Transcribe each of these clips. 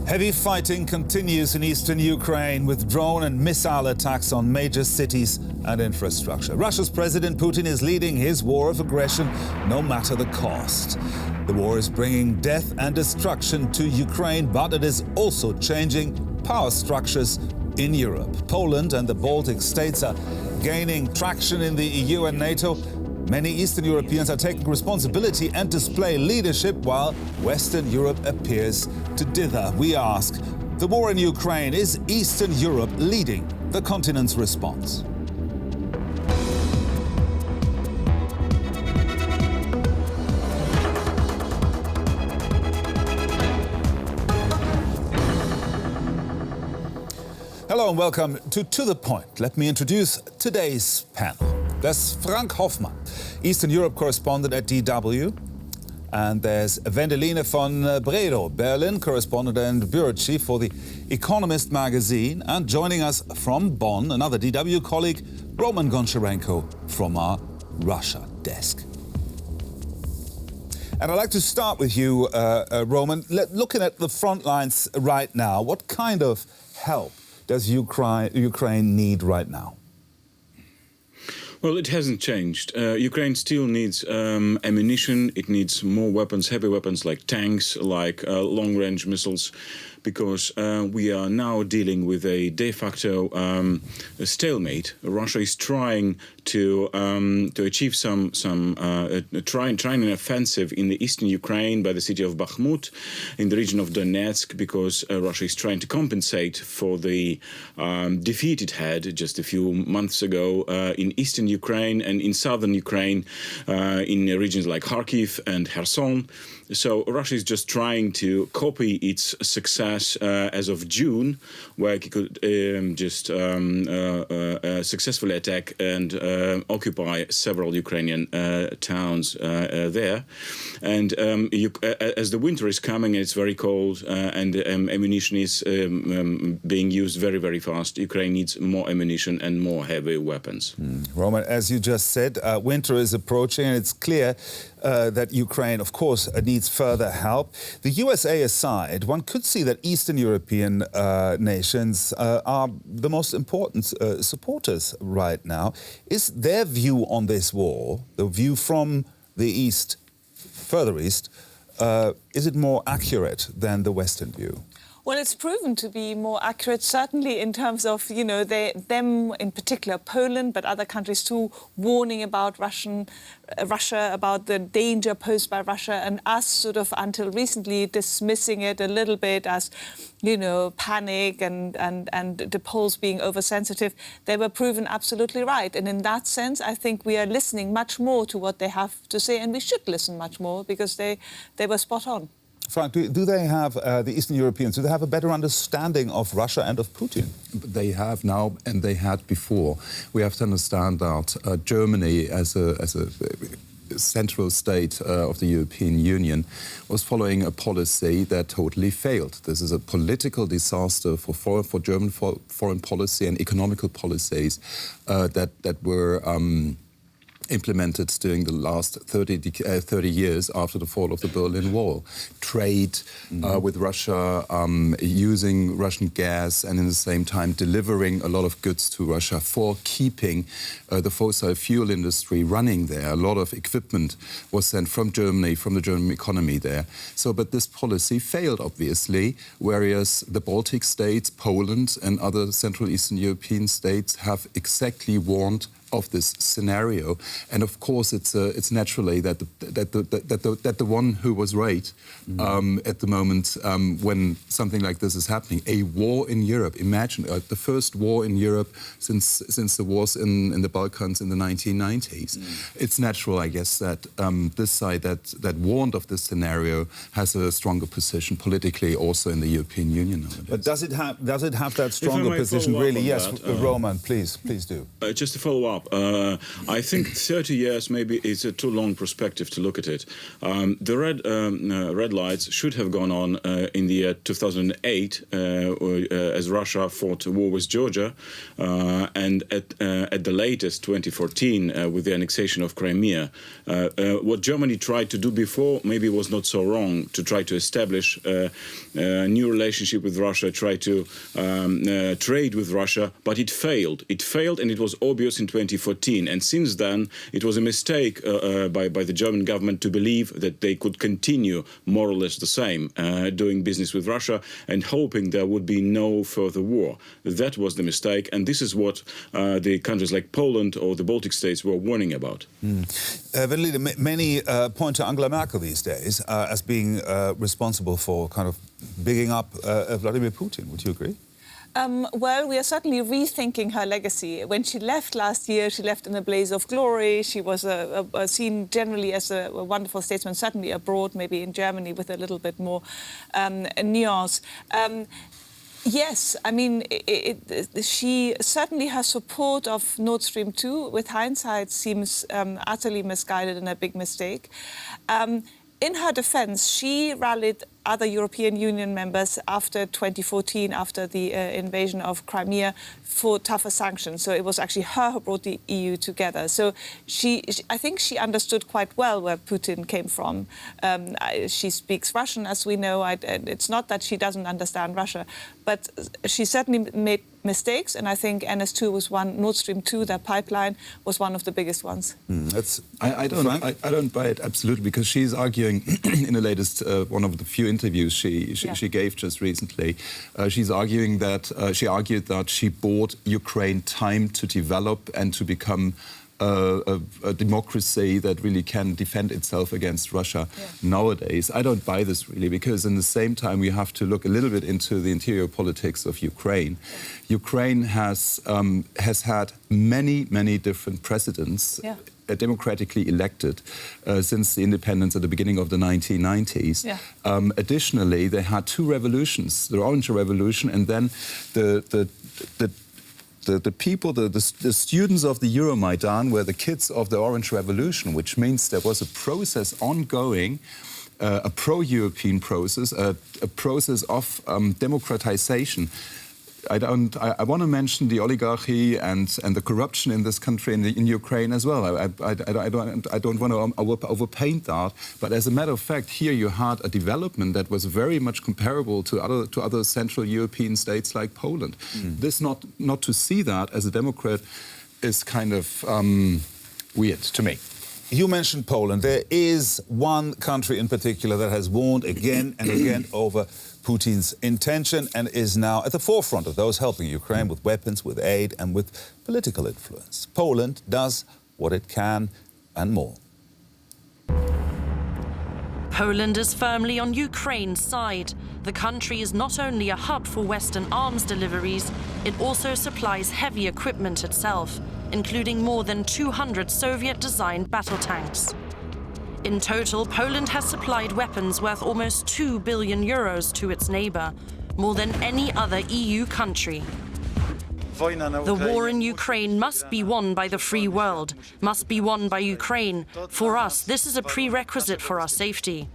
Heavy fighting continues in eastern Ukraine with drone and missile attacks on major cities and infrastructure. Russia's President Putin is leading his war of aggression no matter the cost. The war is bringing death and destruction to Ukraine, but it is also changing power structures in Europe. Poland and the Baltic states are gaining traction in the EU and NATO. Many Eastern Europeans are taking responsibility and display leadership, while Western Europe appears to dither. We ask, the war in Ukraine, is Eastern Europe leading the continent's response? Hello and welcome to The Point. Let me introduce today's panel. There's Frank Hofmann, Eastern Europe correspondent at DW. And there's Vendeline von Bredow, Berlin correspondent and bureau chief for the Economist magazine. And joining us from Bonn, another DW colleague, Roman Goncharenko from our Russia desk. And I'd like to start with you, Roman. Looking at the front lines right now, what kind of help does Ukraine need right now? Well, it hasn't changed. Ukraine still needs ammunition. It needs more weapons, heavy weapons like tanks, like long-range missiles, because we are now dealing with a de facto stalemate. Russia is trying to achieve trying an offensive in the eastern Ukraine by the city of Bakhmut, in the region of Donetsk, because Russia is trying to compensate for the defeat it had just a few months ago in eastern Ukraine and in southern Ukraine, in regions like Kharkiv and Kherson. So Russia is just trying to copy its success as of June, where it could successfully attack and occupy several Ukrainian towns there. And as the winter is coming, it's very cold, and ammunition is being used very, very fast. Ukraine needs more ammunition and more heavy weapons. Roman, as you just said, winter is approaching, and it's clear that Ukraine, of course, needs further help. The USA aside, one could see that Eastern European nations are the most important supporters right now. Is their view on this war, the view from the East, further East, is it more accurate than the Western view? Well, it's proven to be more accurate, certainly in terms of, them in particular, Poland, but other countries too, warning about Russia, about the danger posed by Russia, and us sort of until recently dismissing it a little bit as, panic and the Poles being oversensitive. They were proven absolutely right. And in that sense, I think we are listening much more to what they have to say, and we should listen much more because they were spot on. Frank, do they have, the Eastern Europeans, do they have a better understanding of Russia and of Putin? They have now, and they had before. We have to understand that Germany, as a central state of the European Union, was following a policy that totally failed. This is a political disaster for German foreign policy and economical policies that were implemented during the last 30 years after the fall of the Berlin Wall. Trade with Russia, using Russian gas, and in the same time delivering a lot of goods to Russia for keeping the fossil fuel industry running there. A lot of equipment was sent from Germany, from the German economy there. But this policy failed, obviously, whereas the Baltic states, Poland and other Central Eastern European states have exactly warned of this scenario, and of course it's naturally that the one who was right at the moment when something like this is happening, a war in Europe. Imagine the first war in Europe since the wars in the Balkans in the 1990s. It's natural, I guess, that this side that warned of this scenario has a stronger position politically, also in the European Union nowadays. But does it have that stronger position? Really, yes, Roman, please do. Just to follow up. up. I think 30 years maybe is a too long perspective to look at it. The red lights should have gone on in the year 2008 as Russia fought a war with Georgia, and at the latest 2014 with the annexation of Crimea. What Germany tried to do before maybe was not so wrong, to try to establish a new relationship with Russia, try to trade with Russia, but it failed. It failed, and it was obvious in 2014. And since then, it was a mistake by the German government to believe that they could continue more or less the same, doing business with Russia and hoping there would be no further war. That was the mistake, and this is what the countries like Poland or the Baltic states were warning about. Vendeline, many point to Angela Merkel these days as being responsible for kind of bigging up Vladimir Putin. Would you agree? Well, we are certainly rethinking her legacy. When she left last year, she left in a blaze of glory. She was seen generally as a wonderful statesman, certainly abroad, maybe in Germany, with a little bit more nuance. Yes, I mean, she certainly her support of Nord Stream 2, with hindsight, seems utterly misguided and a big mistake. In her defense, she rallied other European Union members after 2014, after the invasion of Crimea, for tougher sanctions. So it was actually her who brought the EU together. So I think she understood quite well where Putin came from. She speaks Russian, as we know. It's not that she doesn't understand Russia, but she certainly made mistakes, and I think NS2 was one. Nord Stream 2, that pipeline, was one of the biggest ones. I don't buy it absolutely, because she's arguing in the latest one of the few interviews she gave just recently. She's arguing that she argued that she bought Ukraine time to develop and to become a democracy that really can defend itself against Russia nowadays. I don't buy this really, because in the same time we have to look a little bit into the interior politics of Ukraine. Ukraine has had many different presidents. Democratically elected since the independence at the beginning of the 1990s. Additionally, they had two revolutions: the Orange Revolution, and then the people, the students of the Euromaidan were the kids of the Orange Revolution, which means there was a process ongoing, a pro-European process, a process of democratization. I want to mention the oligarchy and the corruption in this country, in Ukraine as well. I don't want to overpaint that, but as a matter of fact, here you had a development that was very much comparable to other Central European states like Poland. This not to see that as a Democrat is kind of weird to me. You mentioned Poland. There is one country in particular that has warned again and again over Putin's intention and is now at the forefront of those helping Ukraine with weapons, with aid and with political influence. Poland does what it can and more. Poland is firmly on Ukraine's side. The country is not only a hub for Western arms deliveries, it also supplies heavy equipment itself, including more than 200 Soviet-designed battle tanks. In total, Poland has supplied weapons worth almost 2 billion euros to its neighbor, more than any other EU country. The war in Ukraine must be won by the free world, must be won by Ukraine. For us, this is a prerequisite for our safety.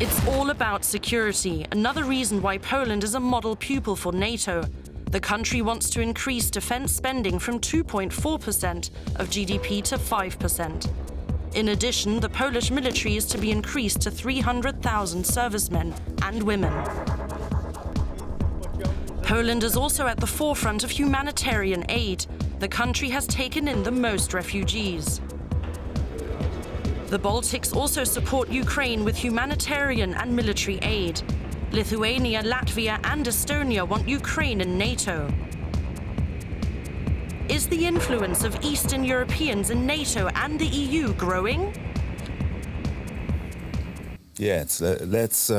It's all about security, another reason why Poland is a model pupil for NATO. The country wants to increase defense spending from 2.4% of GDP to 5%. In addition, the Polish military is to be increased to 300,000 servicemen and women. Poland is also at the forefront of humanitarian aid. The country has taken in the most refugees. The Baltics also support Ukraine with humanitarian and military aid. Lithuania, Latvia and Estonia want Ukraine in NATO. Is the influence of Eastern Europeans in NATO and the EU growing? Yes, let's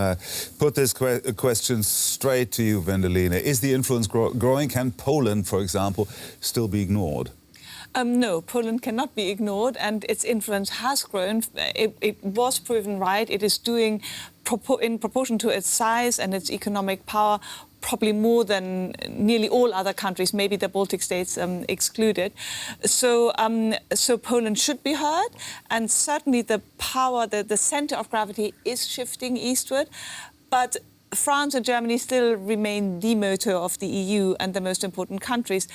put this question straight to you, Vendeline. Is the influence growing? Can Poland, for example, still be ignored? No, Poland cannot be ignored, and its influence has grown. It was proven right. It is doing, in proportion to its size and its economic power, probably more than nearly all other countries, maybe the Baltic states excluded. So Poland should be heard, and certainly the power, the center of gravity is shifting eastward. But France and Germany still remain the motor of the EU and the most important countries.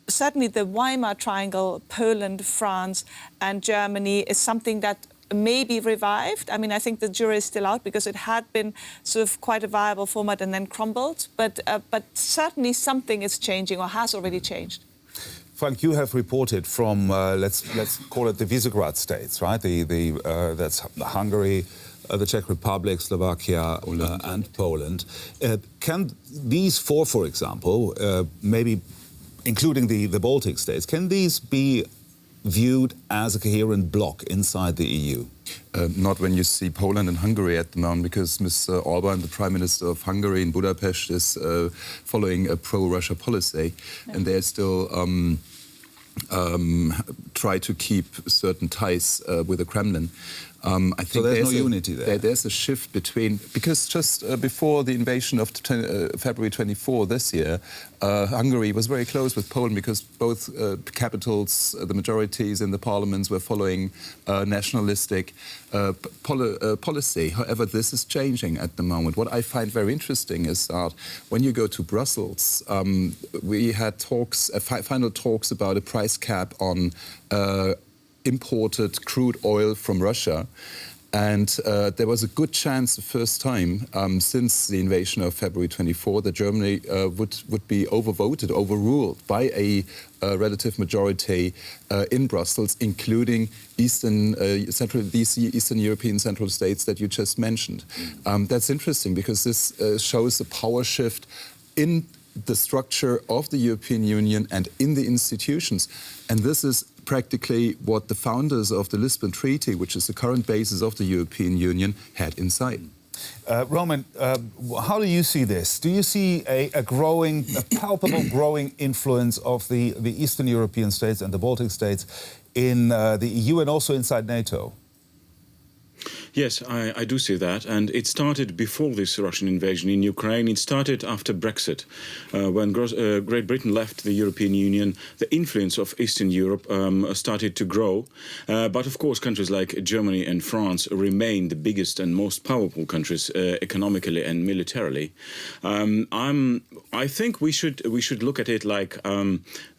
Certainly the Weimar Triangle, Poland, France and Germany, is something that may be revived. I mean, I think the jury is still out because it had been sort of quite a viable format and then crumbled. But certainly something is changing or has already changed. Frank, you have reported from, let's call it the Visegrad states, right? That's Hungary, the Czech Republic, Slovakia and Poland. Can these four, for example, maybe including the Baltic states, can these be viewed as a coherent bloc inside the EU? Not when you see Poland and Hungary at the moment, because Mr. Orban, the Prime Minister of Hungary in Budapest, is following a pro-Russia policy, and they're still try to keep certain ties with the Kremlin. I think so there's no unity there. There's a shift between, because just before the invasion of February 24 this year, Hungary was very close with Poland because both capitals, the majorities in the parliaments were following nationalistic policy. However, this is changing at the moment. What I find very interesting is that when you go to Brussels, we had talks, final talks about a price cap on imported crude oil from Russia. And there was a good chance the first time since the invasion of February 24 that Germany would be overruled by a relative majority in Brussels, including these Eastern European central states that you just mentioned. That's interesting because this shows a power shift in the structure of the European Union and in the institutions. And this is practically what the founders of the Lisbon Treaty, which is the current basis of the European Union, had in sight. Roman, how do you see this? Do you see a palpable growing influence of the Eastern European states and the Baltic states in the EU and also inside NATO? Yes, I do see that. And it started before this Russian invasion in Ukraine. It started after Brexit. When Great Britain left the European Union, the influence of Eastern Europe started to grow. But of course, countries like Germany and France remain the biggest and most powerful countries economically and militarily. I think we should look at it like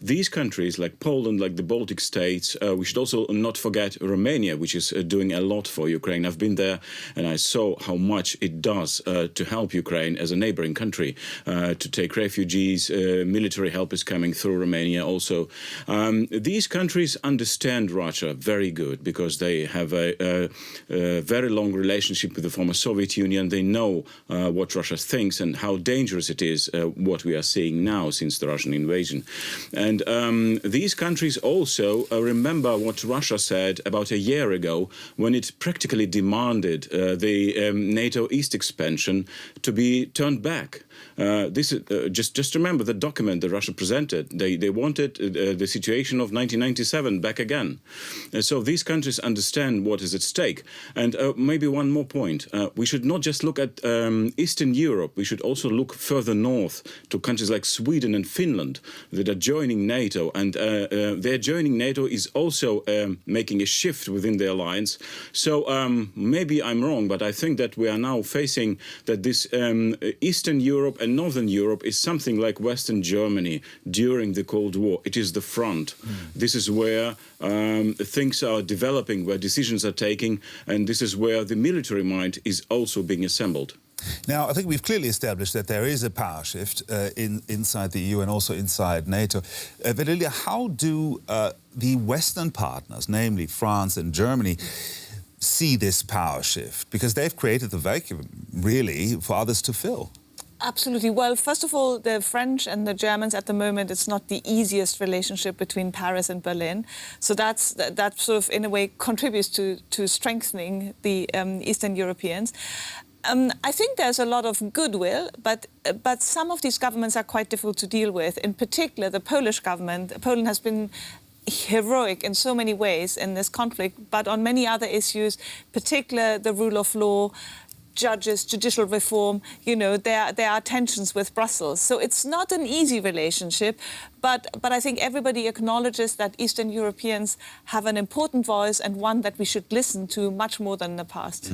these countries, like Poland, like the Baltic states. We should also not forget Romania, which is doing a lot for Ukraine. I've been there and I saw how much it does to help Ukraine as a neighboring country, to take refugees. Military help is coming through Romania also. These countries understand Russia very good because they have a very long relationship with the former Soviet Union. They know what Russia thinks and how dangerous it is, what we are seeing now since the Russian invasion. And these countries also remember what Russia said about a year ago when it practically demanded the NATO East expansion to be turned back. This is just remember the document that Russia presented. They wanted the situation of 1997 back again. So these countries understand what is at stake. And maybe one more point. We should not just look at Eastern Europe. We should also look further north to countries like Sweden and Finland that are joining NATO. And their joining NATO is also making a shift within the alliance. So maybe I'm wrong, but I think that we are now facing that this Eastern Europe and Northern Europe is something like Western Germany during the Cold War. It is the front. This is where things are developing, where decisions are taking, and this is where the military mind is also being assembled. Now, I think we've clearly established that there is a power shift inside the EU and also inside NATO. Vendeline, how do the Western partners, namely France and Germany, see this power shift? Because they've created the vacuum, really, for others to fill. Absolutely. Well, first of all, the French and the Germans at the moment, it's not the easiest relationship between Paris and Berlin. So that sort of, in a way, contributes to strengthening the Eastern Europeans. I think there's a lot of goodwill, but some of these governments are quite difficult to deal with. In particular, the Polish government. Poland has been heroic in so many ways in this conflict, but on many other issues, particularly the rule of law, judges, judicial reform, there are tensions with Brussels. So it's not an easy relationship, but I think everybody acknowledges that Eastern Europeans have an important voice and one that we should listen to much more than in the past.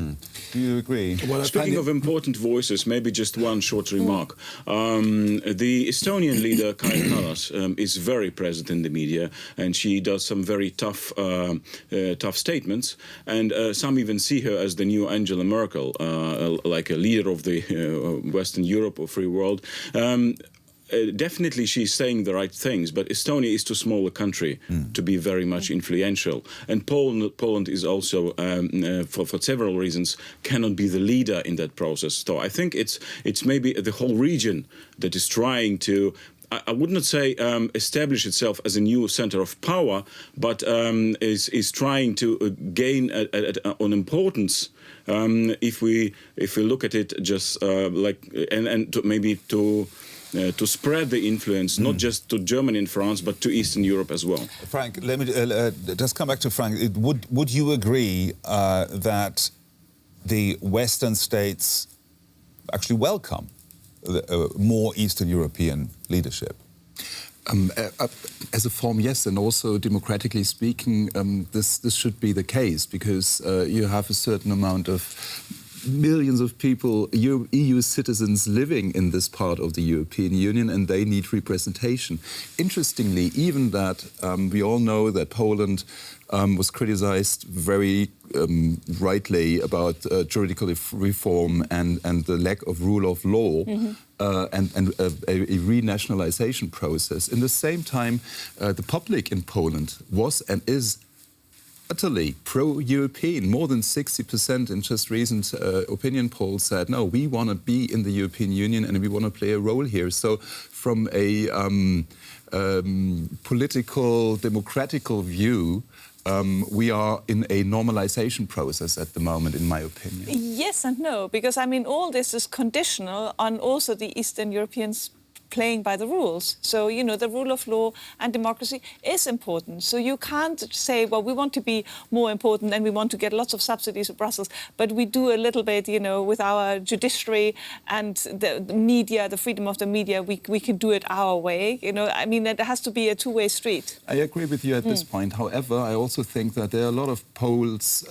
Do you agree? Well, speaking of important voices, maybe just one short remark. The Estonian leader, Kaja Kallas, is very present in the media, and she does some very tough statements, and some even see her as the new Angela Merkel, like a leader of the Western Europe or free world. Definitely she's saying the right things, but Estonia is too small a country to be very much influential. And Poland is also, for several reasons, cannot be the leader in that process. So I think it's maybe the whole region that is trying to, I would not say establish itself as a new center of power, but is trying to gain on importance. If we look at it just maybe to spread the influence, not just to Germany and France, but to Eastern Europe as well. Frank, let me just come back to Frank. Would you agree that the Western states actually welcome more Eastern European leadership? As a form, yes, and also democratically speaking, this should be the case, because you have a certain amount of millions of people, EU citizens living in this part of the European Union, and they need representation. Interestingly, even that we all know that Poland was criticized very rightly about juridical reform and the lack of rule of law and a renationalization process. In the same time, the public in Poland was and is utterly pro-European. More than 60% in just recent opinion polls said, no, we want to be in the European Union and we want to play a role here. So from a political, democratical view, we are in a normalization process at the moment, in my opinion. Yes and no, because, I mean, all this is conditional on also the Eastern Europeans playing by the rules. So, the rule of law and democracy is important. So you can't say, well, we want to be more important and we want to get lots of subsidies from Brussels, but we do a little bit, with our judiciary and the media, the freedom of the media, we can do it our way. I mean, there has to be a two-way street. I agree with you at this point. However, I also think that there are a lot of Poles,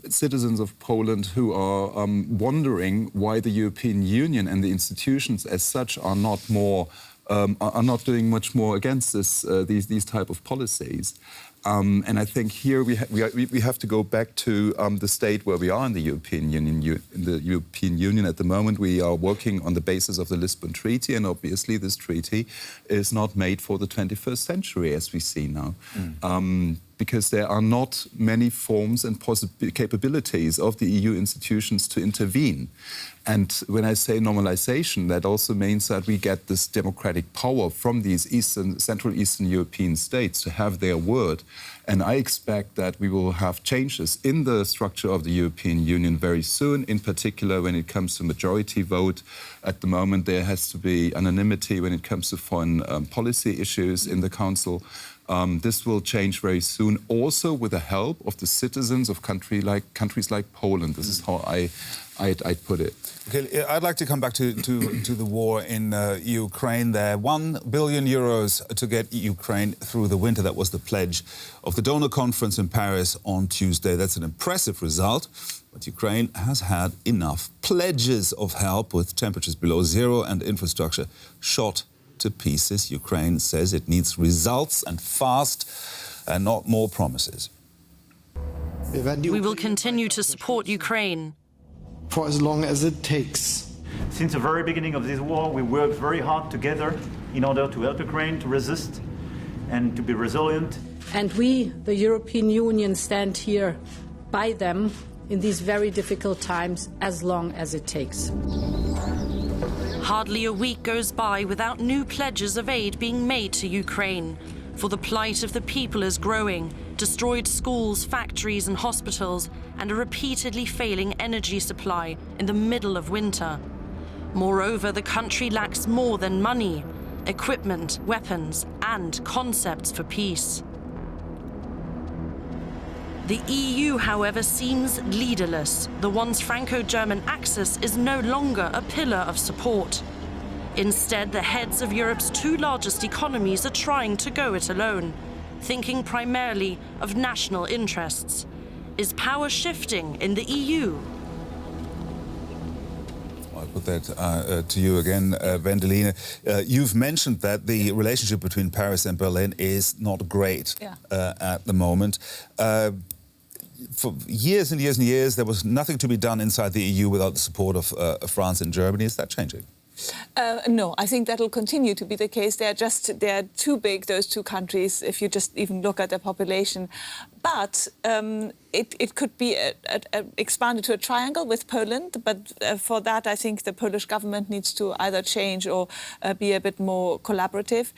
citizens of Poland, who are wondering why the European Union and the institutions as such are not doing much more against these type of policies. And I think here we have to go back to the state where we are in the European Union. In the European Union at the moment, we are working on the basis of the Lisbon Treaty, and obviously this treaty is not made for the 21st century, as we see now. Because there are not many forms and capabilities of the EU institutions to intervene. And when I say normalization, that also means that we get this democratic power from these Central Eastern European states to have their word. And I expect that we will have changes in the structure of the European Union very soon, in particular when it comes to majority vote. At the moment, there has to be anonymity when it comes to foreign policy issues in the Council. This will change very soon, also with the help of the citizens of countries like Poland. This is how I'd put it. Okay, I'd like to come back to the war in Ukraine there. 1 billion euros to get Ukraine through the winter. That was the pledge of the donor conference in Paris on Tuesday. That's an impressive result. But Ukraine has had enough pledges of help, with temperatures below zero and infrastructure shot to pieces. Ukraine says it needs results, and fast, and not more promises. We will continue to support Ukraine for as long as it takes. Since the very beginning of this war, we worked very hard together in order to help Ukraine to resist and to be resilient. And we, the European Union, stand here by them in these very difficult times as long as it takes. Hardly a week goes by without new pledges of aid being made to Ukraine. For the plight of the people is growing. Destroyed schools, factories and hospitals, and a repeatedly failing energy supply in the middle of winter. Moreover, the country lacks more than money, equipment, weapons, and concepts for peace. The EU, however, seems leaderless. The once Franco-German axis is no longer a pillar of support. Instead, the heads of Europe's two largest economies are trying to go it alone, thinking primarily of national interests. Is power shifting in the EU? I'll put that to you again, Vendeline. You've mentioned that the relationship between Paris and Berlin is not great at the moment. For years and years and years, there was nothing to be done inside the EU without the support of France and Germany. Is that changing? No, I think that'll continue to be the case. They're too big, those two countries, if you just even look at their population. But it could be expanded to a triangle with Poland. But for that, I think the Polish government needs to either change or be a bit more collaborative.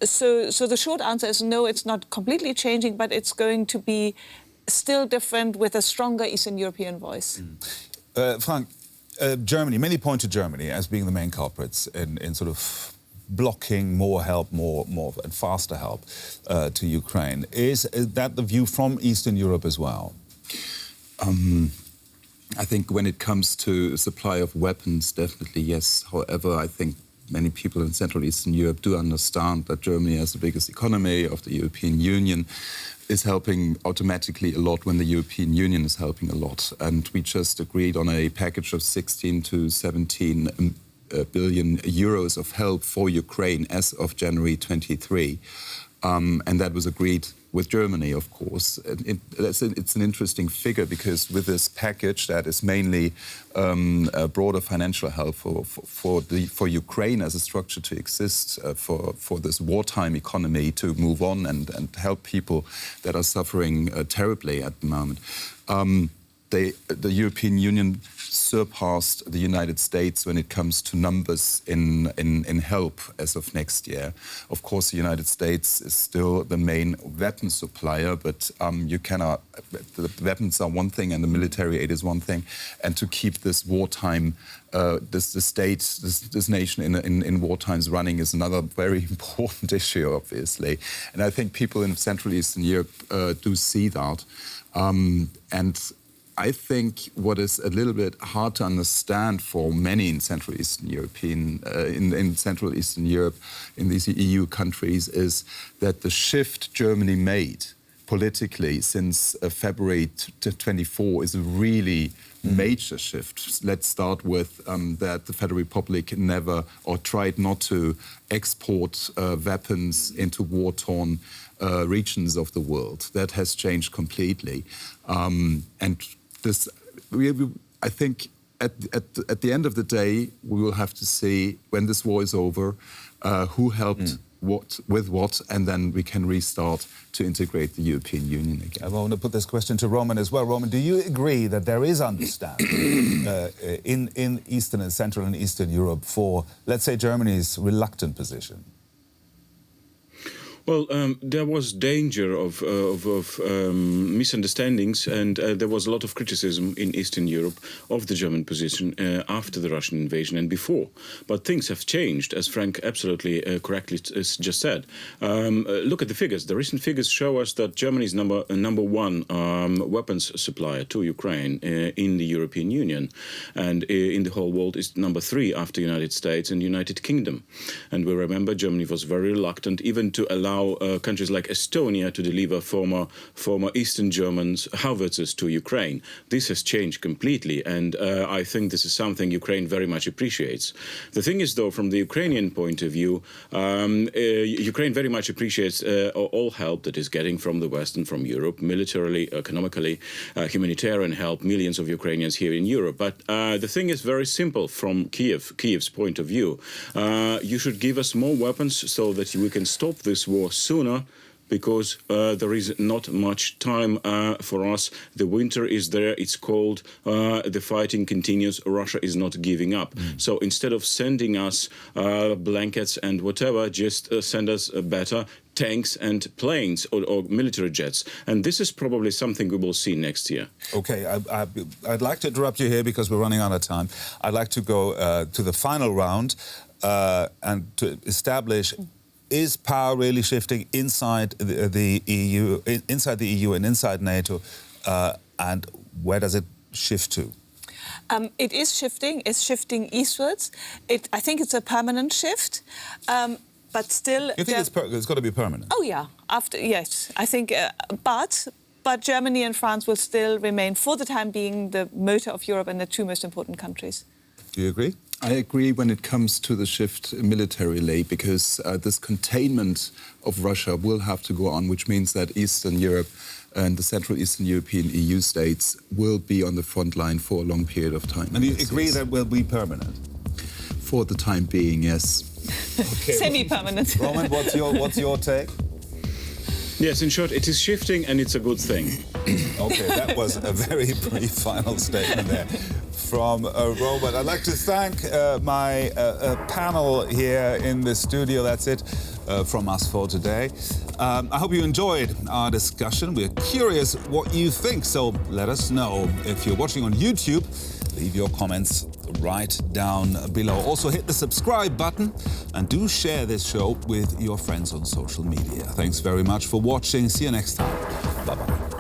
So the short answer is no, it's not completely changing, but it's going to be still different with a stronger Eastern European voice. Frank, Germany, many point to Germany as being the main culprits in sort of blocking more help, more and faster help to Ukraine. Is that the view from Eastern Europe as well? I think when it comes to supply of weapons, definitely yes. However, I think many people in Central Eastern Europe do understand that Germany, as the biggest economy of the European Union, is helping automatically a lot when the European Union is helping a lot. And we just agreed on a package of 16 to 17 billion euros of help for Ukraine as of January 23. And that was agreed with Germany, of course. It's an interesting figure because with this package that is mainly a broader financial help for Ukraine as a structure to exist, for this wartime economy to move on and help people that are suffering terribly at the moment. The European Union surpassed the United States when it comes to numbers in help as of next year. Of course, the United States is still the main weapon supplier, but you cannot. The weapons are one thing, and the military aid is one thing. And to keep this wartime, this nation in war times running is another very important issue, obviously. And I think people in Central Eastern Europe do see that, and I think what is a little bit hard to understand for many in Central Eastern in Central Eastern Europe, in these EU countries, is that the shift Germany made politically since February 24 is a really major shift. Let's start with that the Federal Republic never or tried not to export weapons into war-torn regions of the world. That has changed completely, and I think at the end of the day, we will have to see when this war is over, who helped with what, and then we can restart to integrate the European Union again. I want to put this question to Roman as well. Roman, do you agree that there is understanding in Eastern and Central and Eastern Europe for, let's say, Germany's reluctant position? Well, there was danger of misunderstandings, and there was a lot of criticism in Eastern Europe of the German position after the Russian invasion and before. But things have changed, as Frank absolutely correctly just said. Look at the figures. The recent figures show us that Germany is number one weapons supplier to Ukraine in the European Union, and in the whole world is number 3 after United States and United Kingdom. And we remember Germany was very reluctant even to allow countries like Estonia to deliver former Eastern Germans howitzers to Ukraine. This has changed completely, and I think this is something Ukraine very much appreciates. The thing is, though, from the Ukrainian point of view, Ukraine very much appreciates all help that is getting from the West and from Europe, militarily, economically, humanitarian help, millions of Ukrainians here in Europe. But the thing is very simple from Kiev's point of view. You should give us more weapons so that we can stop this war sooner, because there is not much time for us. The winter is there, it's cold, the fighting continues, Russia is not giving up. So instead of sending us blankets and whatever, just send us better tanks and planes or military jets. And this is probably something we will see next year. Okay, I'd like to interrupt you here because we're running out of time. I'd like to go to the final round and to establish is power really shifting inside the EU, inside the EU and inside NATO, and where does it shift to? It is shifting. It's shifting eastwards. I think it's a permanent shift, but still. You think it's got to be permanent? Oh yeah. Yes, I think. But Germany and France will still remain, for the time being, the motor of Europe and the two most important countries. Do you agree? I agree when it comes to the shift militarily, because this containment of Russia will have to go on, which means that Eastern Europe and the Central Eastern European EU states will be on the front line for a long period of time. And you agree that will be permanent? For the time being, yes. Okay. Semi-permanent. Roman, what's your take? Yes, in short, it is shifting and it's a good thing. Okay, that was a very brief final statement there from Roman. I'd like to thank my panel here in the studio. That's it from us for today. I hope you enjoyed our discussion. We're curious what you think, so let us know. If you're watching on YouTube, leave your comments right down below. Also hit the subscribe button and do share this show with your friends on social media. Thanks very much for watching. See you next time. Bye-bye.